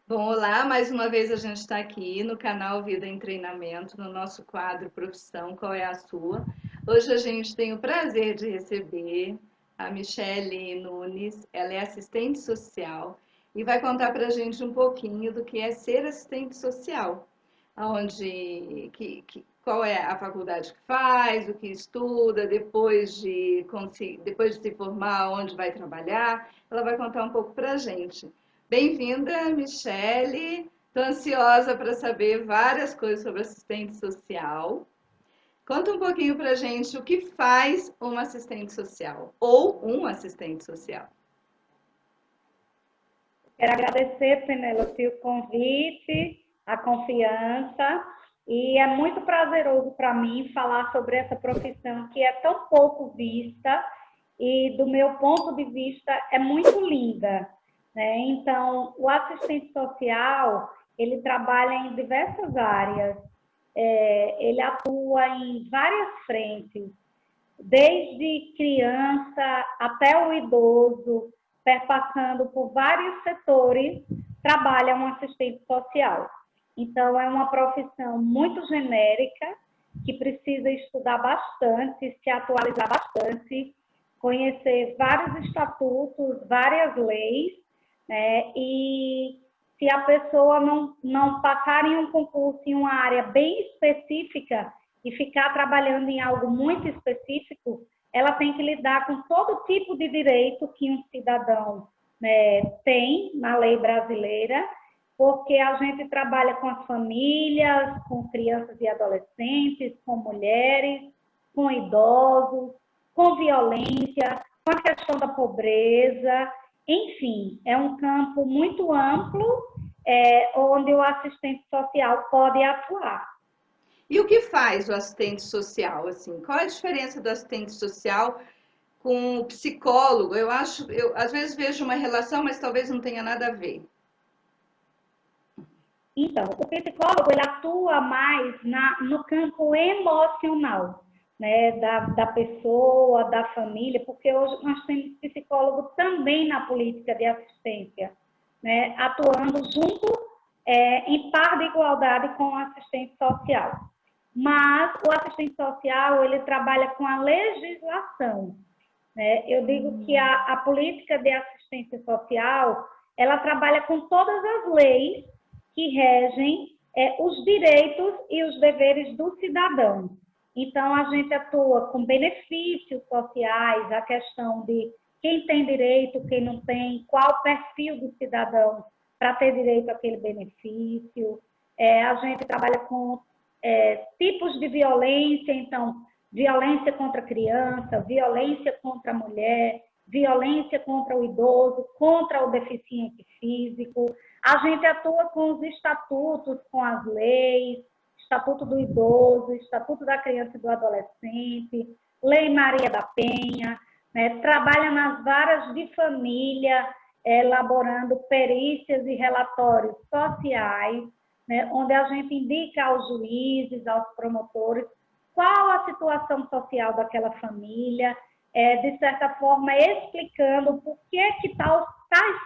Bom, olá, mais uma vez a gente está aqui no canal Vida em Treinamento, no nosso quadro Profissão, qual é a sua? Hoje a gente tem o prazer de receber a Michele Nunes, ela é assistente social e vai contar para a gente um pouquinho do que é ser assistente social, qual é a faculdade que faz, o que estuda, depois de se formar, onde vai trabalhar, ela vai contar um pouco para a gente. Bem-vinda, Michele. Estou ansiosa para saber várias coisas sobre assistente social. Conta um pouquinho para a gente o que faz uma assistente social ou um assistente social. Quero agradecer, Penélope, o convite, a confiança, e é muito prazeroso para mim falar sobre essa profissão que é tão pouco vista e, do meu ponto de vista, é muito linda, né? Então, o assistente social, ele trabalha em diversas áreas, ele atua em várias frentes, desde criança até o idoso, perpassando por vários setores, trabalha um assistente social. Então, é uma profissão muito genérica, que precisa estudar bastante, se atualizar bastante, conhecer vários estatutos, várias leis, né? E se a pessoa não passar em um concurso em uma área bem específica, e ficar trabalhando em algo muito específico, ela tem que lidar com todo tipo de direito que um cidadão, né, tem na lei brasileira, porque a gente trabalha com as famílias, com crianças e adolescentes, com mulheres, com idosos, com violência, com a questão da pobreza, enfim, é um campo muito amplo, onde o assistente social pode atuar. E o que faz o assistente social? Assim, qual é a diferença do assistente social com o psicólogo? Eu às vezes vejo uma relação, mas talvez não tenha nada a ver. Então, o psicólogo ele atua mais no campo emocional, né, da pessoa, da família, porque hoje nós temos psicólogo também na política de assistência, né, atuando junto, em par de igualdade com o assistente social. Mas o assistente social ele trabalha com a legislação, né? Eu digo que a política de assistência social ela trabalha com todas as leis que regem os direitos e os deveres do cidadão. Então, a gente atua com benefícios sociais, a questão de quem tem direito, quem não tem, qual o perfil do cidadão para ter direito àquele benefício. A gente trabalha com tipos de violência, então, violência contra a criança, violência contra a mulher, violência contra o idoso, contra o deficiente físico. A gente atua com os estatutos, com as leis, Estatuto do Idoso, Estatuto da Criança e do Adolescente, Lei Maria da Penha, né? Trabalha nas varas de família, elaborando perícias e relatórios sociais, né? Onde a gente indica aos juízes, aos promotores, qual a situação social daquela família, de certa forma explicando por que tais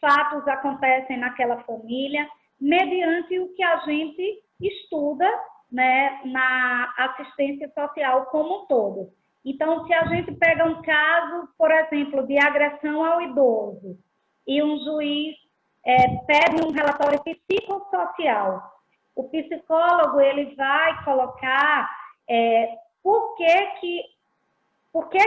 fatos acontecem naquela família, mediante o que a gente estuda, né, na assistência social como um todo. Então, se a gente pega um caso, por exemplo, de agressão ao idoso, e um juiz pede um relatório psicossocial, o psicólogo ele vai colocar por que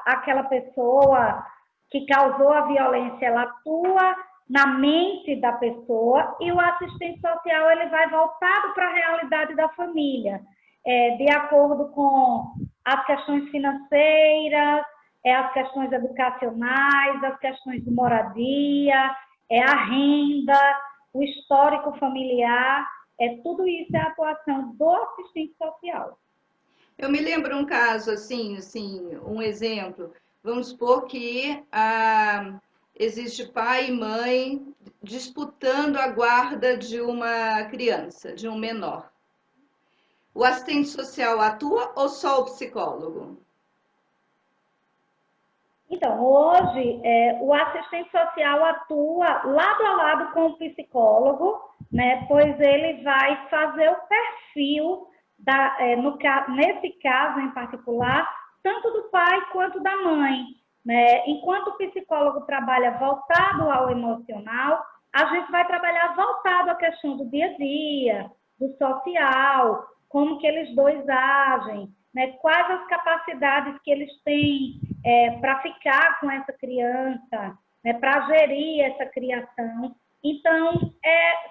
aquela pessoa que causou a violência, ela atua na mente da pessoa, e o assistente social ele vai voltado para a realidade da família, de acordo com as questões financeiras, as questões educacionais, as questões de moradia, a renda, o histórico familiar, tudo isso é a atuação do assistente social. Eu me lembro um caso assim, um exemplo. Vamos supor que existe pai e mãe disputando a guarda de uma criança, de um menor. O assistente social atua ou só o psicólogo? Então, hoje, o assistente social atua lado a lado com o psicólogo, né, pois ele vai fazer o perfil, nesse caso em particular, tanto do pai quanto da mãe. Né? Enquanto o psicólogo trabalha voltado ao emocional, a gente vai trabalhar voltado à questão do dia a dia, do social, como que eles dois agem, né? Quais as capacidades que eles têm para ficar com essa criança, né? Para gerir essa criação. Então,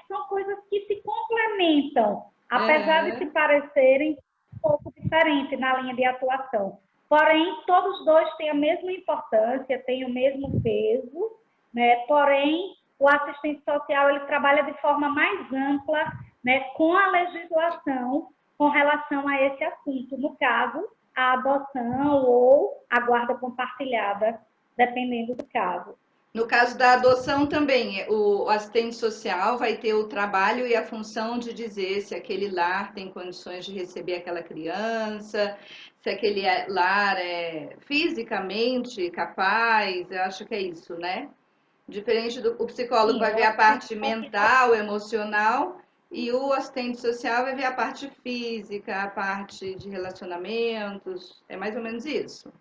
são coisas que se complementam, apesar de se parecerem um pouco diferentes na linha de atuação. Porém, todos dois têm a mesma importância, têm o mesmo peso, né? Porém, o assistente social ele trabalha de forma mais ampla, né, com a legislação com relação a esse assunto, no caso, a adoção ou a guarda compartilhada, dependendo do caso. No caso da adoção também, o assistente social vai ter o trabalho e a função de dizer se aquele lar tem condições de receber aquela criança, se aquele lar é fisicamente capaz, eu acho que é isso, né? Diferente do o psicólogo Sim, vai ver o a parte assistente social, mental, emocional, e o assistente social vai ver a parte física, a parte de relacionamentos, é mais ou menos isso.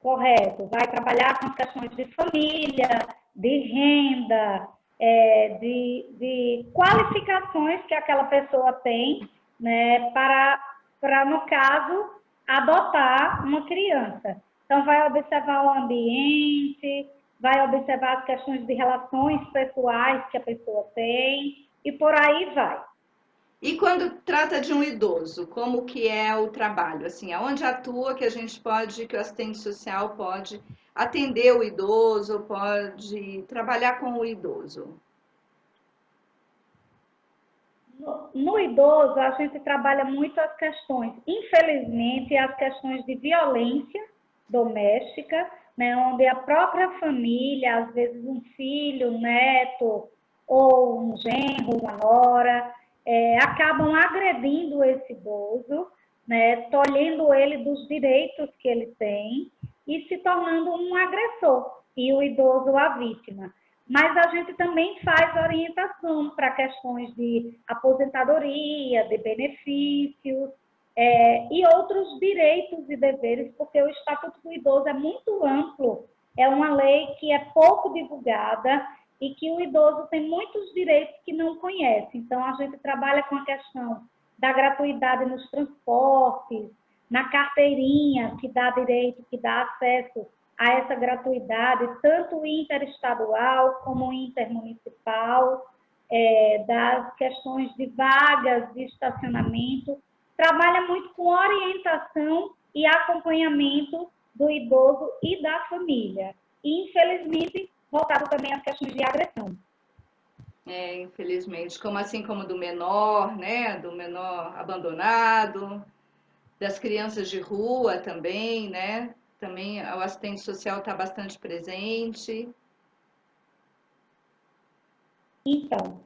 correto, vai trabalhar com as questões de família, de renda, de qualificações que aquela pessoa tem, né, para, no caso, adotar uma criança. Então, vai observar o ambiente, vai observar as questões de relações pessoais que a pessoa tem, e por aí vai. E quando trata de um idoso, como que é o trabalho? Assim, aonde atua que a gente pode, que o assistente social pode atender o idoso, pode trabalhar com o idoso? No idoso, a gente trabalha muito as questões, infelizmente, as questões de violência doméstica, né, onde a própria família, às vezes um filho, um neto, ou um genro, uma nora, acabam agredindo esse idoso, né, tolhendo ele dos direitos que ele tem e se tornando um agressor, e o idoso a vítima. Mas a gente também faz orientação para questões de aposentadoria, de benefícios e outros direitos e deveres, porque o Estatuto do Idoso é muito amplo, é uma lei que é pouco divulgada e que o idoso tem muitos direitos que não conhece. Então, a gente trabalha com a questão da gratuidade nos transportes, na carteirinha, que dá direito, que dá acesso a essa gratuidade, tanto interestadual como intermunicipal, das questões de vagas de estacionamento, trabalha muito com orientação e acompanhamento do idoso e da família. E, infelizmente, voltado também às questões de agressão. Infelizmente, como assim como do menor, né? Do menor abandonado, das crianças de rua também, né? Também o assistente social está bastante presente. Então,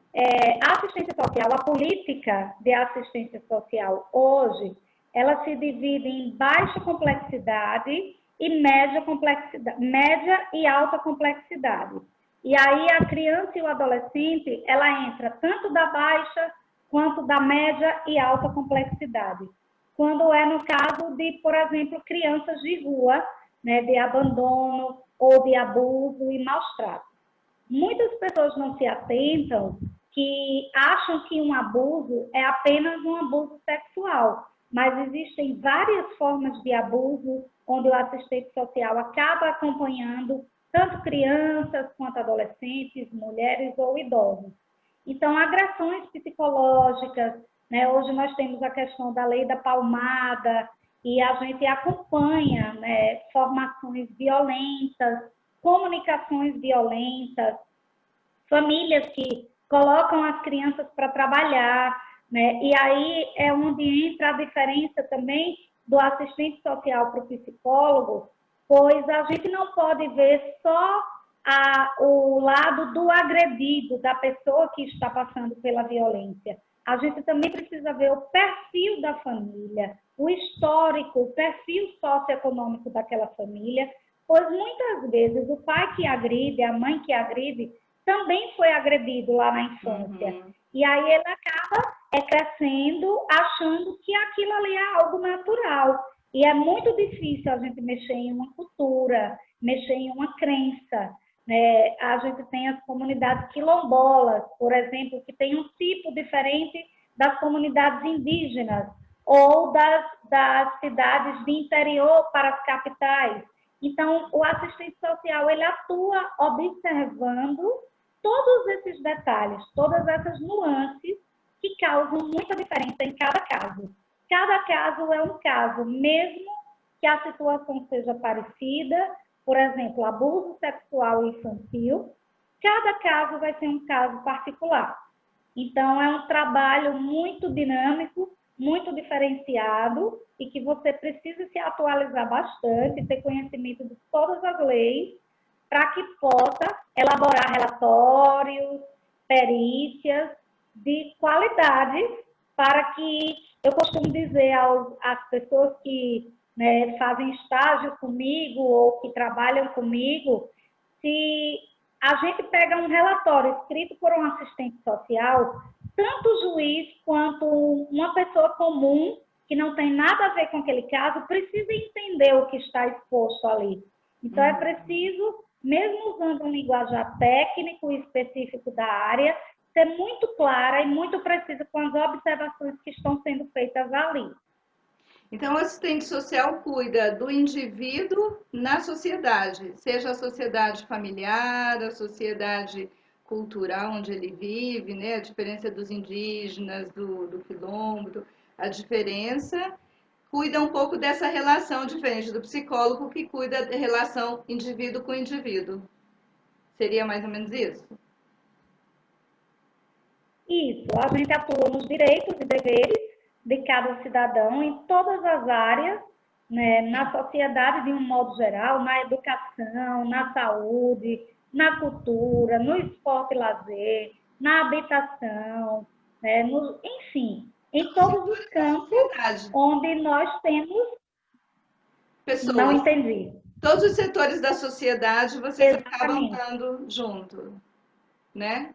a assistência social, a política de assistência social hoje, ela se divide em baixa complexidade e média complexidade, média e alta complexidade. E aí a criança e o adolescente, ela entra tanto da baixa quanto da média e alta complexidade. Quando é no caso de, por exemplo, crianças de rua, né, de abandono ou de abuso e maus tratos. Muitas pessoas não se atentam que acham que um abuso é apenas um abuso sexual, mas existem várias formas de abuso onde o assistente social acaba acompanhando tanto crianças quanto adolescentes, mulheres ou idosos. Então, agressões psicológicas, né? Hoje nós temos a questão da lei da palmada e a gente acompanha, né, formações violentas, comunicações violentas, famílias que colocam as crianças para trabalhar, né? E aí é onde entra a diferença também do assistente social para o psicólogo, pois a gente não pode ver só o lado do agredido, da pessoa que está passando pela violência, a gente também precisa ver o perfil da família, o histórico, o perfil socioeconômico daquela família, pois muitas vezes o pai que agride, a mãe que agride, também foi agredido lá na infância. Uhum. E aí ele acaba crescendo achando que aquilo ali é algo natural. E é muito difícil a gente mexer em uma cultura, mexer em uma crença. Né? A gente tem as comunidades quilombolas, por exemplo, que tem um tipo diferente das comunidades indígenas ou das cidades de interior para as capitais. Então, o assistente social, ele atua observando todos esses detalhes, todas essas nuances que causam muita diferença em cada caso. Cada caso é um caso, mesmo que a situação seja parecida, por exemplo, abuso sexual infantil, cada caso vai ser um caso particular. Então, é um trabalho muito dinâmico, muito diferenciado e que você precisa se atualizar bastante, ter conhecimento de todas as leis para que possa elaborar relatórios, perícias de qualidade para que, eu costumo dizer às pessoas que fazem estágio comigo ou que trabalham comigo, se a gente pega um relatório escrito por um assistente social, tanto o juiz quanto uma pessoa comum, que não tem nada a ver com aquele caso, precisa entender o que está exposto ali. Então, é preciso, mesmo usando um linguajar técnico e específico da área, ser muito clara e muito precisa com as observações que estão sendo feitas ali. Então, o assistente social cuida do indivíduo na sociedade, seja a sociedade familiar, a sociedade cultural onde ele vive, né? A diferença dos indígenas, do quilombo, a diferença, cuida um pouco dessa relação diferente do psicólogo que cuida da relação indivíduo com indivíduo. Seria mais ou menos isso? Isso, a gente atua nos direitos e deveres de cada cidadão em todas as áreas, né, na sociedade de um modo geral, na educação, na saúde, na cultura, no esporte e lazer, na habitação, né, enfim, em todos os campos onde nós temos... Pessoas. Não entendi. Todos os setores da sociedade vocês acabam Exatamente. estando junto, né?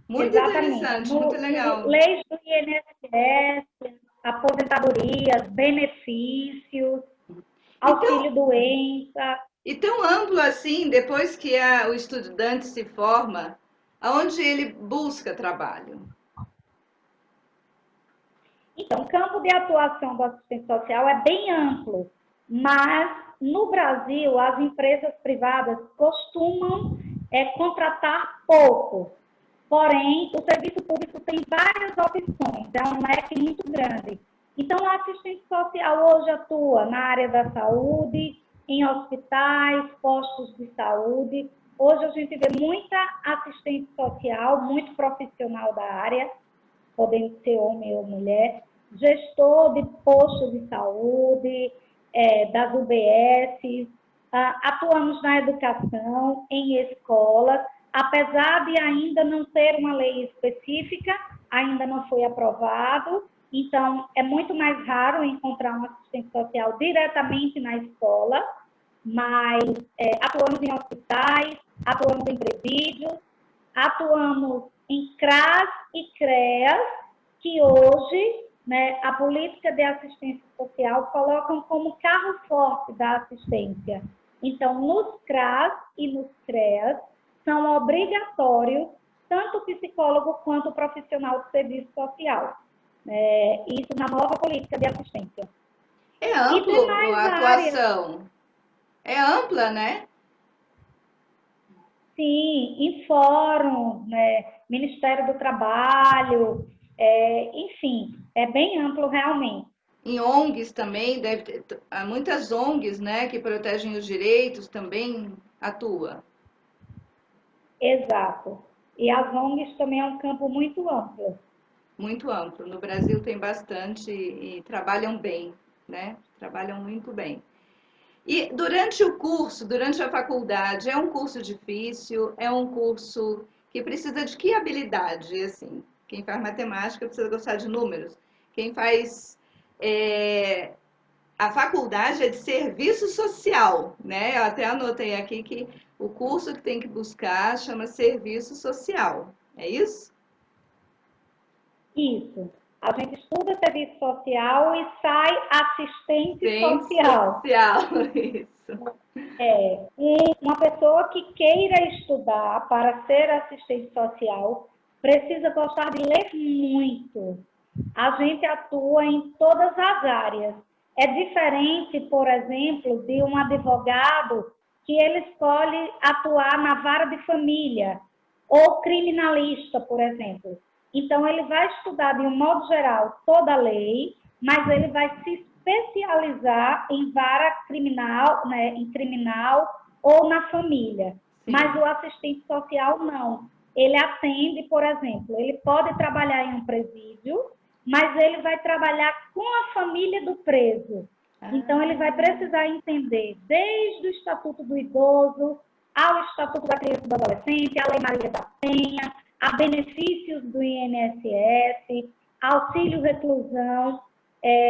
Muito Exatamente. interessante, muito legal. Leis do INSS, aposentadorias, benefícios, auxílio-doença. E tão amplo assim, depois que o estudante se forma, aonde ele busca trabalho? Então, o campo de atuação do assistente social é bem amplo, mas no Brasil as empresas privadas costumam contratar pouco. Porém, o serviço público tem várias opções, é um leque muito grande. Então, o assistente social hoje atua na área da saúde, em hospitais, postos de saúde. Hoje a gente vê muita assistente social, muito profissional da área, podendo ser homem ou mulher, gestor de postos de saúde, das UBS, atuamos na educação, em escolas, apesar de ainda não ter uma lei específica, ainda não foi aprovado, então é muito mais raro encontrar um assistente social diretamente na escola, mas atuamos em hospitais, atuamos em presídios, atuamos em CRAS e CREAS, que hoje, né, a política de assistência social colocam como carro forte da assistência. Então, nos CRAS e nos CREAS, são obrigatórios tanto o psicólogo quanto o profissional de serviço social. Isso na nova política de assistência. É amplo a atuação. É ampla, né? Sim, em fórum, né, Ministério do Trabalho, enfim, é bem amplo realmente. Em ONGs também, deve ter, há muitas ONGs, né, que protegem os direitos também atua. Exato. E as ONGs também é um campo muito amplo. Muito amplo. No Brasil tem bastante e trabalham bem, né? Trabalham muito bem. E durante o curso, durante a faculdade, é um curso difícil? É um curso que precisa de que habilidade, assim? Quem faz matemática precisa gostar de números. Quem faz a faculdade é de serviço social, né? Eu até anotei aqui que o curso que tem que buscar chama serviço social. É isso? Isso. A gente estuda serviço social e sai assistente Assistente social. social, isso. Uma pessoa que queira estudar para ser assistente social precisa gostar de ler muito. A gente atua em todas as áreas. É diferente, por exemplo, de um advogado que ele escolhe atuar na vara de família ou criminalista, por exemplo. Então, ele vai estudar, de um modo geral, toda a lei, mas ele vai se especializar em vara criminal, né, em criminal ou na família. Sim. Mas o assistente social não. Ele atende, por exemplo, ele pode trabalhar em um presídio, mas ele vai trabalhar com a família do preso. Então, ele vai precisar entender desde o Estatuto do Idoso ao Estatuto da Criança e do Adolescente, a Lei Maria da Penha, a benefícios do INSS, auxílio reclusão,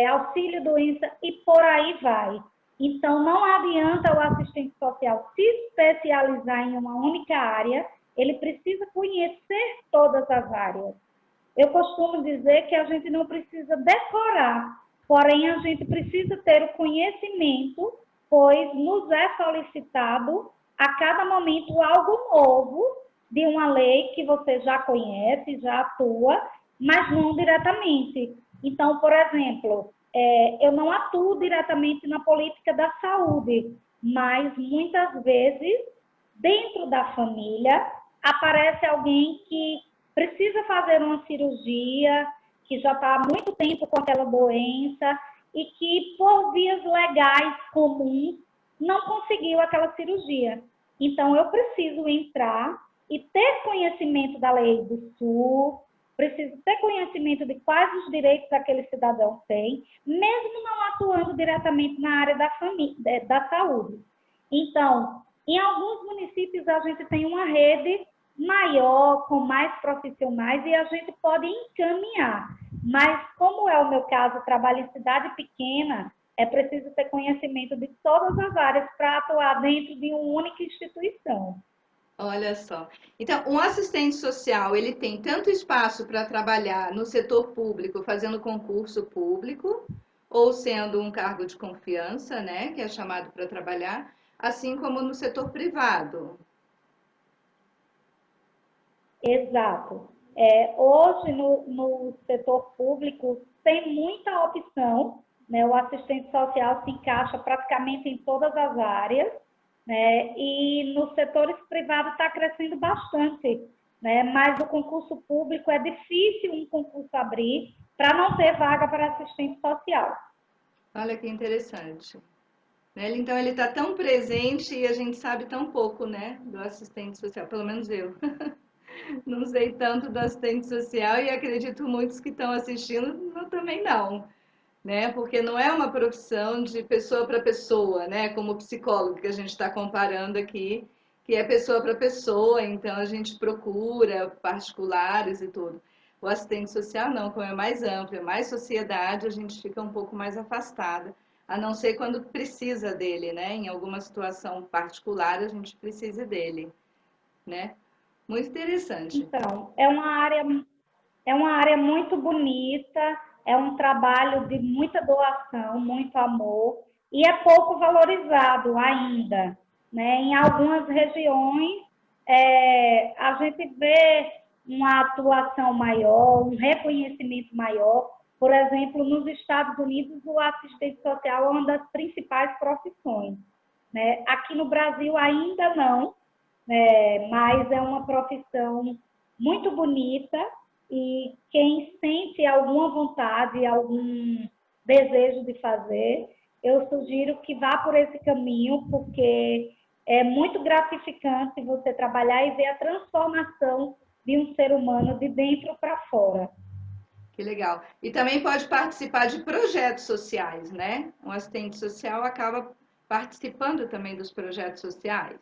auxílio doença e por aí vai. Então, não adianta o assistente social se especializar em uma única área, ele precisa conhecer todas as áreas. Eu costumo dizer que a gente não precisa decorar, porém a gente precisa ter o conhecimento, pois nos é solicitado a cada momento algo novo de uma lei que você já conhece, já atua, mas não diretamente. Então, por exemplo, eu não atuo diretamente na política da saúde, mas muitas vezes, dentro da família, aparece alguém que precisa fazer uma cirurgia, que já está há muito tempo com aquela doença e que, por vias legais comuns, não conseguiu aquela cirurgia. Então, eu preciso entrar e ter conhecimento da lei do SUS, preciso ter conhecimento de quais os direitos aquele cidadão tem, mesmo não atuando diretamente na área da saúde. Então, em alguns municípios a gente tem uma rede maior, com mais profissionais, e a gente pode encaminhar. Mas, como é o meu caso, trabalho em cidade pequena, é preciso ter conhecimento de todas as áreas para atuar dentro de uma única instituição. Olha só. Então, um assistente social, ele tem tanto espaço para trabalhar no setor público, fazendo concurso público, ou sendo um cargo de confiança, né, que é chamado para trabalhar, assim como no setor privado. Exato. Hoje, no setor público, tem muita opção, né? O assistente social se encaixa praticamente em todas as áreas, né? E nos setores privados está crescendo bastante, né? Mas o concurso público é difícil um concurso abrir para não ter vaga para assistente social. Olha que interessante. Então, ele está tão presente e a gente sabe tão pouco, né, do assistente social, pelo menos eu. Não sei tanto do assistente social e acredito muitos que estão assistindo também não, né? Porque não é uma profissão de pessoa para pessoa, né? Como psicólogo que a gente está comparando aqui, que é pessoa para pessoa, então a gente procura particulares e tudo. O assistente social não, como é mais amplo, é mais sociedade, a gente fica um pouco mais afastada, a não ser quando precisa dele, né? Em alguma situação particular a gente precisa dele, né? Muito interessante. Então, é uma área muito bonita, é um trabalho de muita doação, muito amor, e é pouco valorizado ainda, né? Em algumas regiões, a gente vê uma atuação maior, um reconhecimento maior. Por exemplo, nos Estados Unidos, o assistente social é uma das principais profissões, né? Aqui no Brasil ainda não, mas é uma profissão muito bonita e quem sente alguma vontade, algum desejo de fazer, eu sugiro que vá por esse caminho, porque é muito gratificante você trabalhar e ver a transformação de um ser humano de dentro para fora. Que legal. E também pode participar de projetos sociais, né? Um assistente social acaba participando também dos projetos sociais.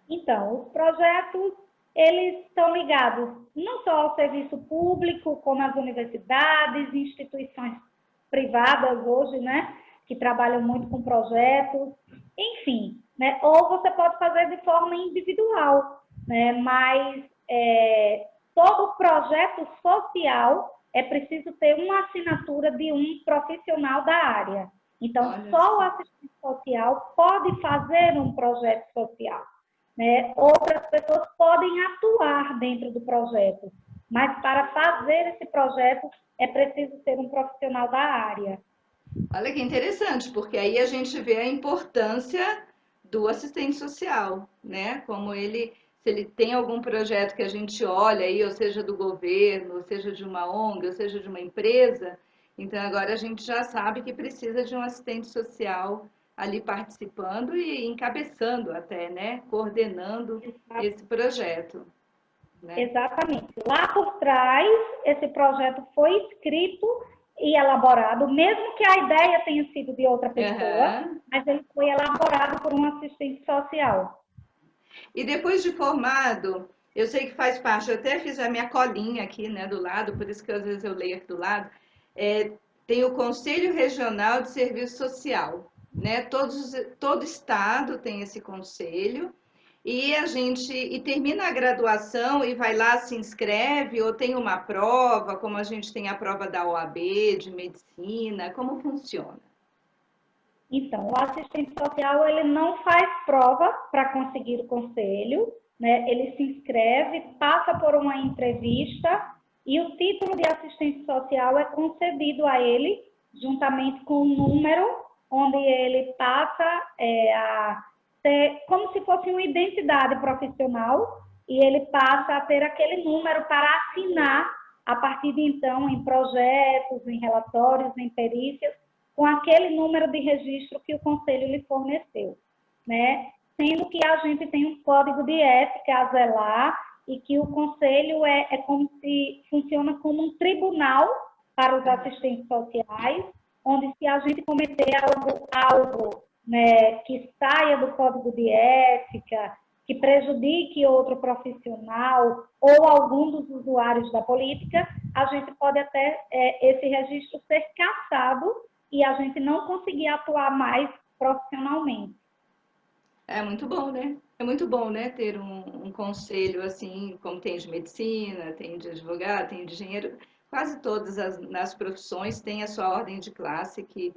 Então, os projetos eles estão ligados não só ao serviço público, como às universidades, instituições privadas hoje, né, que trabalham muito com projetos, enfim, né, ou você pode fazer de forma individual, né, mas todo projeto social é preciso ter uma assinatura de um profissional da área. Então, Olha só o só. assistente social pode fazer um projeto social, né? Outras pessoas podem atuar dentro do projeto, mas para fazer esse projeto é preciso ser um profissional da área. Olha que interessante, porque aí a gente vê a importância do assistente social, né? Como ele, se ele tem algum projeto que a gente olha aí, ou seja do governo, ou seja de uma ONG, ou seja de uma empresa, então agora a gente já sabe que precisa de um assistente social ali participando e encabeçando até, né? Coordenando esse projeto, né? Exatamente. Lá por trás, esse projeto foi escrito e elaborado, mesmo que a ideia tenha sido de outra pessoa, Aham. mas ele foi elaborado por um assistente social. E depois de formado, eu sei que faz parte, eu até fiz a minha colinha aqui, né, do lado, por isso que às vezes eu leio aqui do lado, tem o Conselho Regional de Serviço Social, né? Todo estado tem esse conselho, e a gente e termina a graduação e vai lá, se inscreve, ou tem uma prova, como a gente tem a prova da OAB, de medicina, como funciona? Então, o assistente social ele não faz prova para conseguir o conselho, né? Ele se inscreve, passa por uma entrevista e o título de assistente social é concedido a ele, juntamente com o número, onde ele passa a ter como se fosse uma identidade profissional e ele passa a ter aquele número para assinar a partir de então em projetos, em relatórios, em perícias, com aquele número de registro que o conselho lhe forneceu, né? Sendo que a gente tem um código de ética a zelar e que o conselho é como se funciona como um tribunal para os assistentes sociais, onde se a gente cometer algo né, que saia do código de ética, que prejudique outro profissional ou algum dos usuários da política, a gente pode até esse registro ser cassado e a gente não conseguir atuar mais profissionalmente. É muito bom, né? É muito bom, né, ter um conselho assim, como tem de medicina, tem de advogado, tem de engenheiro, quase todas nas profissões tem a sua ordem de classe que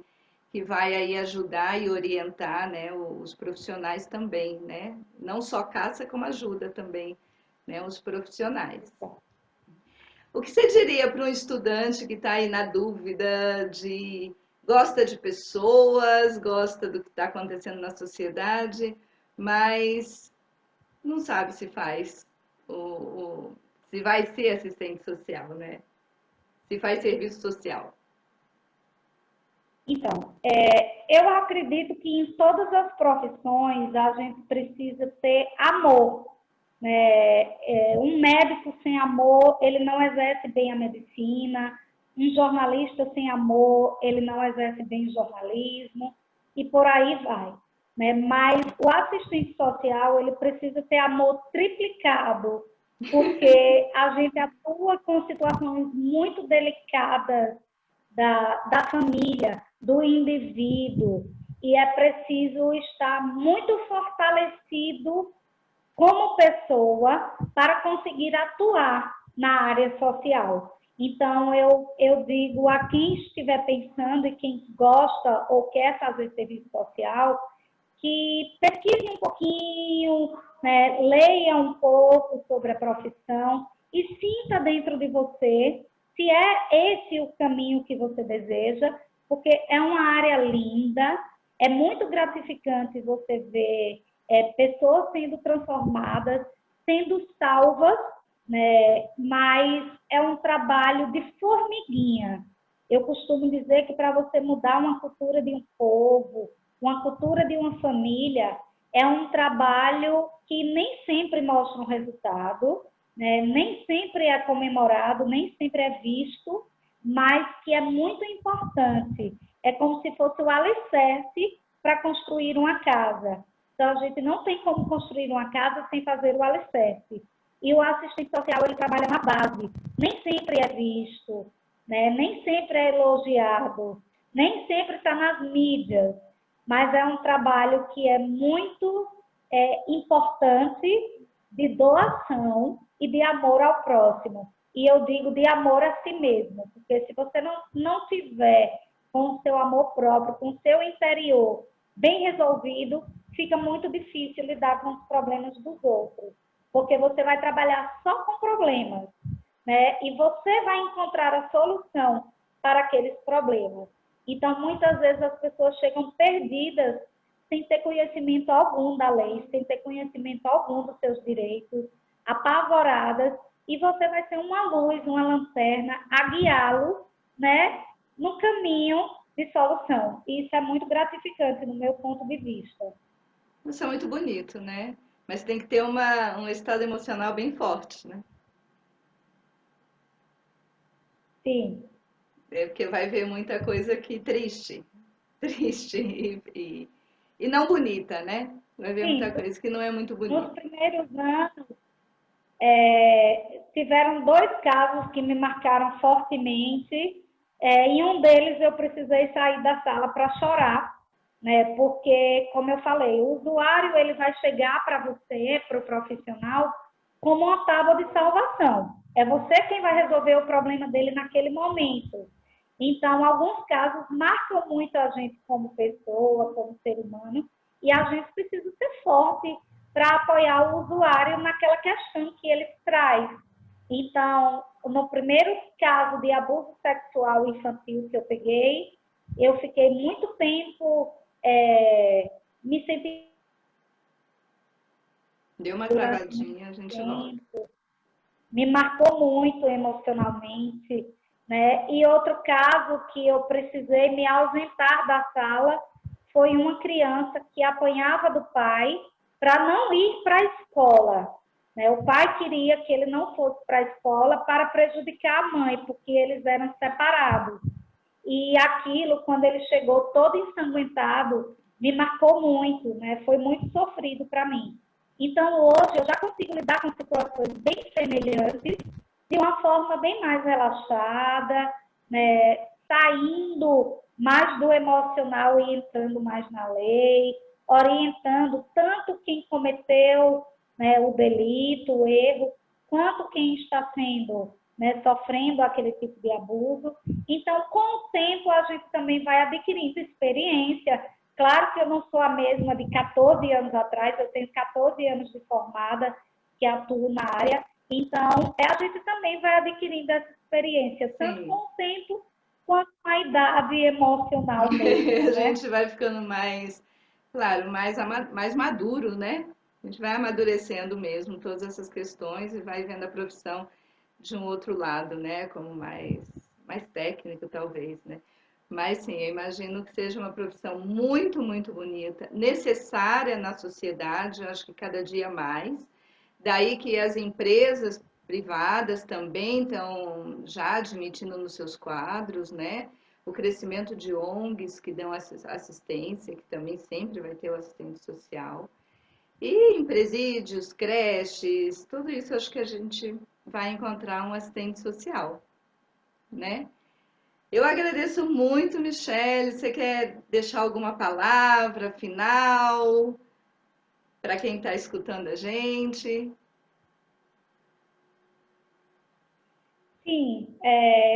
vai aí ajudar e orientar, né, os profissionais também, né? Não só caça, como ajuda também, né, os profissionais. O que você diria para um estudante que está aí na dúvida de gosta de pessoas, gosta do que está acontecendo na sociedade, mas não sabe se faz se vai ser assistente social, né? Se faz serviço social. Então, eu acredito que em todas as profissões a gente precisa ter amor. Né? Um médico sem amor, ele não exerce bem a medicina. Um jornalista sem amor, ele não exerce bem o jornalismo. E por aí vai. Né? Mas o assistente social, ele precisa ter amor triplicado, porque a gente atua com situações muito delicadas da família, do indivíduo, e é preciso estar muito fortalecido como pessoa para conseguir atuar na área social. Então, eu digo a quem estiver pensando e quem gosta ou quer fazer serviço social, que pesquise um pouquinho, né, leia um pouco sobre a profissão e sinta dentro de você se é esse o caminho que você deseja, porque é uma área linda, é muito gratificante você ver pessoas sendo transformadas, sendo salvas, né, mas é um trabalho de formiguinha. Eu costumo dizer que para você mudar uma cultura de um povo, uma cultura de uma família, é um trabalho que nem sempre mostra um resultado, né? Nem sempre é comemorado, nem sempre é visto, mas que é muito importante. É como se fosse o alicerce para construir uma casa. Então, a gente não tem como construir uma casa sem fazer o alicerce. E o assistente social, ele trabalha na base. Nem sempre é visto, né? Nem sempre é elogiado, nem sempre está nas mídias, mas é um trabalho que é muito importante de doação e de amor ao próximo. E eu digo de amor a si mesmo, porque se você não tiver com o seu amor próprio, com o seu interior bem resolvido, fica muito difícil lidar com os problemas dos outros, porque você vai trabalhar só com problemas, né? E você vai encontrar a solução para aqueles problemas. Então, muitas vezes as pessoas chegam perdidas, sem ter conhecimento algum da lei, sem ter conhecimento algum dos seus direitos, apavoradas, e você vai ser uma luz, uma lanterna a guiá-lo, né, no caminho de solução. E isso é muito gratificante no meu ponto de vista. Isso é muito bonito, né? Mas tem que ter um estado emocional bem forte, né? Sim. É porque vai ver muita coisa aqui triste, triste e não bonita, né? Vai ver muita Sim, coisa que não é muito nos bonita. primeiros anos, tiveram dois casos que me marcaram fortemente. Em um deles, eu precisei sair da sala para chorar, né? Porque, como eu falei, o usuário ele vai chegar para você, para o profissional, como uma tábua de salvação. É você quem vai resolver o problema dele naquele momento. Então, alguns casos marcam muito a gente como pessoa, como ser humano, e a gente precisa ser forte para apoiar o usuário naquela questão que ele traz. Então, no primeiro caso de abuso sexual infantil que eu peguei, eu fiquei muito tempo me sentindo. Deu uma Durante muito travadinha, a gente volta. tempo, me marcou muito emocionalmente, né? E outro caso que eu precisei me ausentar da sala foi uma criança que apanhava do pai para não ir para a escola, né? O pai queria que ele não fosse para a escola para prejudicar a mãe, porque eles eram separados. E aquilo, quando ele chegou todo ensanguentado, me marcou muito, né? Foi muito sofrido para mim. Então, hoje, eu já consigo lidar com situações bem semelhantes, de uma forma bem mais relaxada, né? Saindo mais do emocional e entrando mais na lei, orientando tanto quem cometeu, né, o delito, o erro, quanto quem está sendo, né, sofrendo aquele tipo de abuso. Então, com o tempo, a gente também vai adquirindo experiência. Claro que eu não sou a mesma de 14 anos atrás, eu tenho 14 anos de formada, que atuo na área. Então, a gente também vai adquirindo essa experiência, tanto com Sim. o tempo, quanto com a idade emocional A mesmo, né? gente vai ficando mais, claro, mais maduro, né? A gente vai amadurecendo mesmo todas essas questões e vai vendo a profissão de um outro lado, né? Como mais técnico, talvez, né? Mas sim, eu imagino que seja uma profissão muito, muito bonita, necessária na sociedade, eu acho que cada dia mais. Daí que as empresas privadas também estão já admitindo nos seus quadros, né? O crescimento de ONGs que dão assistência, que também sempre vai ter o assistente social. E em presídios, creches, tudo isso acho que a gente vai encontrar um assistente social, né? Eu agradeço muito, Michele. Você quer deixar alguma palavra final para quem está escutando a gente? Sim,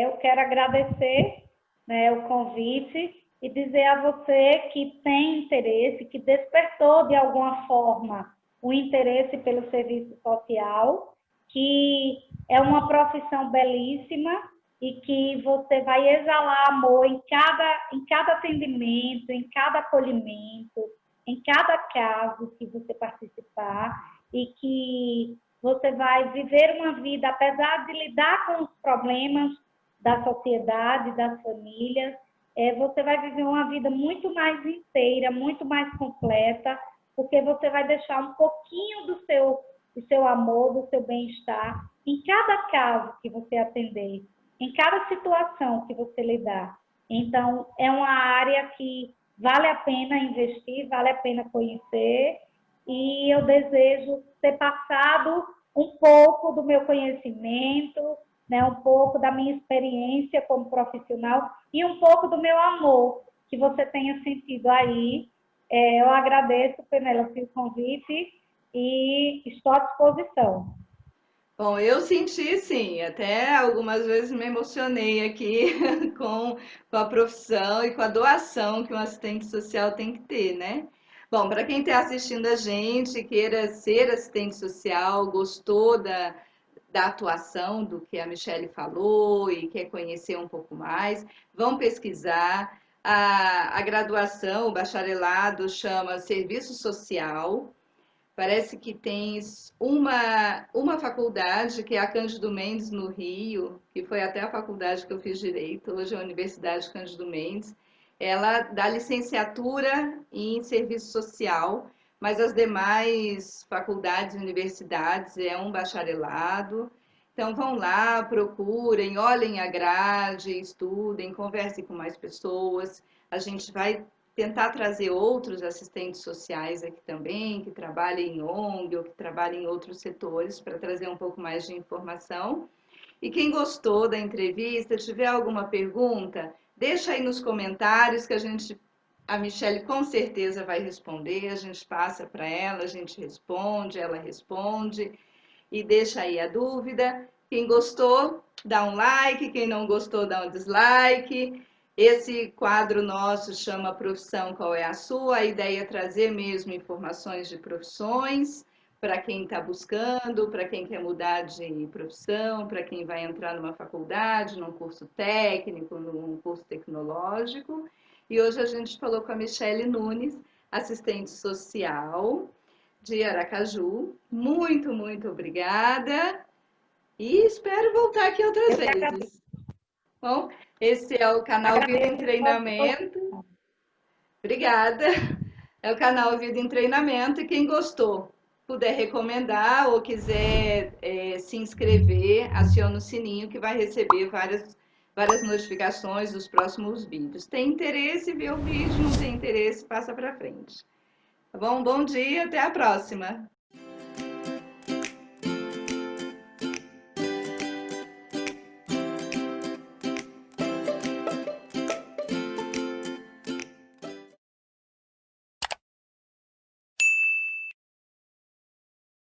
eu quero agradecer, né, o convite e dizer a você que tem interesse, que despertou de alguma forma o interesse pelo serviço social, que é uma profissão belíssima e que você vai exalar amor em cada atendimento, em cada acolhimento, em cada caso que você participar e que você vai viver uma vida, apesar de lidar com os problemas da sociedade, das famílias, você vai viver uma vida muito mais inteira, muito mais completa, porque você vai deixar um pouquinho do seu amor, do seu bem-estar em cada caso que você atender, em cada situação que você lidar. Então, é uma área que vale a pena investir, vale a pena conhecer, e eu desejo ter passado um pouco do meu conhecimento, né, um pouco da minha experiência como profissional e um pouco do meu amor que você tenha sentido aí. Eu agradeço, Penélope, o convite e estou à disposição. Bom, eu senti sim, até algumas vezes me emocionei aqui com a profissão e com a doação que um assistente social tem que ter, né? Bom, para quem está assistindo a gente, queira ser assistente social, gostou da atuação do que a Michelle falou e quer conhecer um pouco mais, vão pesquisar. A graduação, o bacharelado, chama Serviço Social. Parece que tens uma faculdade, que é a Cândido Mendes, no Rio, que foi até a faculdade que eu fiz direito, hoje é a Universidade Cândido Mendes. Ela dá licenciatura em serviço social, mas as demais faculdades e universidades é um bacharelado. Então vão lá, procurem, olhem a grade, estudem, conversem com mais pessoas. A gente vai tentar trazer outros assistentes sociais aqui também, que trabalhem em ONG ou que trabalhem em outros setores, para trazer um pouco mais de informação. E quem gostou da entrevista, tiver alguma pergunta, deixa aí nos comentários que a Michelle com certeza vai responder, a gente passa para ela, a gente responde, ela responde e deixa aí a dúvida. Quem gostou, dá um like, quem não gostou, dá um dislike. Esse quadro nosso chama Profissão Qual é a Sua? A ideia é trazer mesmo informações de profissões para quem está buscando, para quem quer mudar de profissão, para quem vai entrar numa faculdade, num curso técnico, num curso tecnológico. E hoje a gente falou com a Michelle Nunes, assistente social de Aracaju. Muito, muito obrigada e espero voltar aqui outras vezes. Bom, esse é o canal Vida em Treinamento. Obrigada. É o canal Vida em Treinamento e quem gostou, puder recomendar ou quiser se inscrever, aciona o sininho que vai receber várias notificações dos próximos vídeos. Tem interesse, vê o vídeo, não tem interesse, passa para frente. Tá bom? Bom dia, até a próxima.